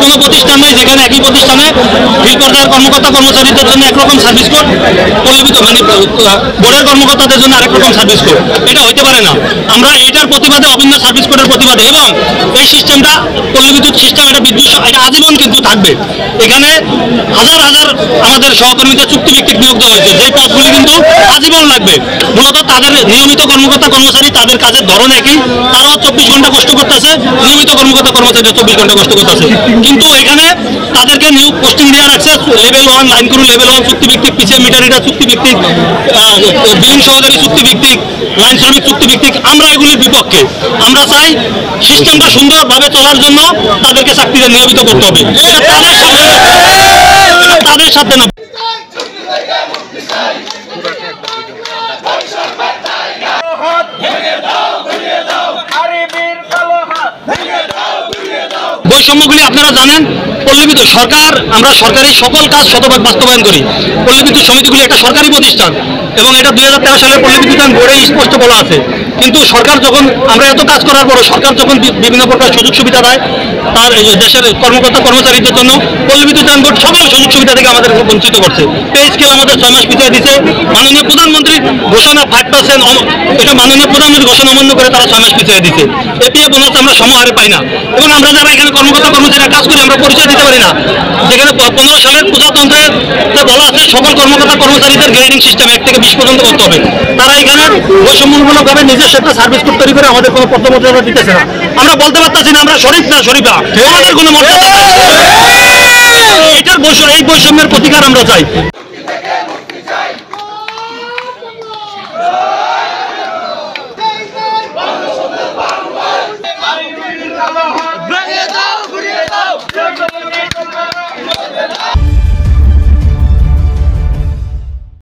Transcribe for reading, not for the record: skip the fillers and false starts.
কোনো প্রতিষ্ঠান নেই যেখানে একই প্রতিষ্ঠানে ফিল্ড পর্যায়ের কর্মকর্তা কর্মচারীদের জন্য একরকম সার্ভিস কোড, পল্লবিত মানে বোর্ডের কর্মকর্তাদের জন্য আরেক রকম সার্ভিস কোড। এটা হইতে পারে না। আমরা এটার প্রতিবাদে, অভিন্ন সার্ভিস কোডের প্রতিবাদে, এবং এই সিস্টেমটা পল্লবিদ্যুৎ সিস্টেম, এটা বিদ্যুৎ, এটা আজীবন কিন্তু থাকবে। এখানে হাজার হাজার আমাদের সহকর্মীদের চুক্তিভিত্তিক নিয়োগ দেওয়া হয়েছে, যে পদগুলি কিন্তু আজীবন লাগবে। মূলত তাদের নিয়মিত কর্মকর্তা কর্মচারী, তাদের কাজের ধরন একই, তারাও 24 ঘন্টা কষ্ট করতেছে, নিয়মিত কর্মকর্তা কর্মচারীরা 24 ঘন্টা কষ্ট করতেছে। কিন্তু এখানে তাদেরকে নিয়োগ পোস্টিং দেওয়া রাখছে লেভেল 1, লাইন ক্রু লেভেল 1 চুক্তিভিত্তিক, পিছিয়ে মিটার রিডার চুক্তিভিত্তিক, বিলিং সহকারী চুক্তিভিত্তিক, লাইন শ্রমিক চুক্তিভিত্তিক। আমরা এগুলির বিপক্ষে। আমরা চাই সিস্টেমটা সুন্দরভাবে চলার জন্য তাদেরকে চাকরিতে নিয়মিত করতে হবে। তাদের সাথে না। বৈষম্যগুলি আপনারা জানেন। পল্লবিদ্যুৎ সরকার, আমরা সরকারি সকল কাজ শতভাগ বাস্তবায়ন করি। পল্লবিদ্যুৎ সমিতিগুলি একটা সরকারি প্রতিষ্ঠান এবং এটা 2013 সালের পল্লবিদ্যুৎ বোর্ডে স্পষ্ট বলা আছে। কিন্তু সরকার যখন, আমরা এত কাজ করার পরও সরকার যখন বিভিন্ন প্রকার সুযোগ সুবিধা দেয় তার দেশের কর্মকর্তা কর্মচারীদের জন্য, পল্লবিদ্যুৎ বোর্ড সকল সুযোগ সুবিধা থেকে আমাদের বঞ্চিত করছে। পে স্কেল আমাদের 6 মাস পিছিয়ে দিচ্ছে। মাননীয় প্রধানমন্ত্রীর ঘোষণা 5%, এটা মাননীয় প্রধানমন্ত্রীর ঘোষণা অমান্য করে তারা 6 মাস পিছিয়ে দিচ্ছে। এপিএ বোনাস আমরা সমহারে পাই না, এবং আমরা যারা এখানে কর্মকর্তা কর্মচারীরা কাজ করি আমরা পরিচয় দিতে পারি না। যেখানে 15 সালের প্রজাতন্ত্রে বলা আছে সকল কর্মকর্তা কর্মচারীদের গ্রেডিং সিস্টেম 1 থেকে 20 পর্যন্ত করতে হবে। তারা এখানে বৈষম্যমূলকভাবে নিজস্ব একটা সার্ভিস কোড তৈরি করে আমাদের কোনো পদমর্যাদা দিতেছে না। আমরা বলতে পারতেছি না আমরা শরীফ না শরীফা, আমাদের কোনো মর্যাদা। এই বৈষম্যের প্রতিকার আমরা চাই।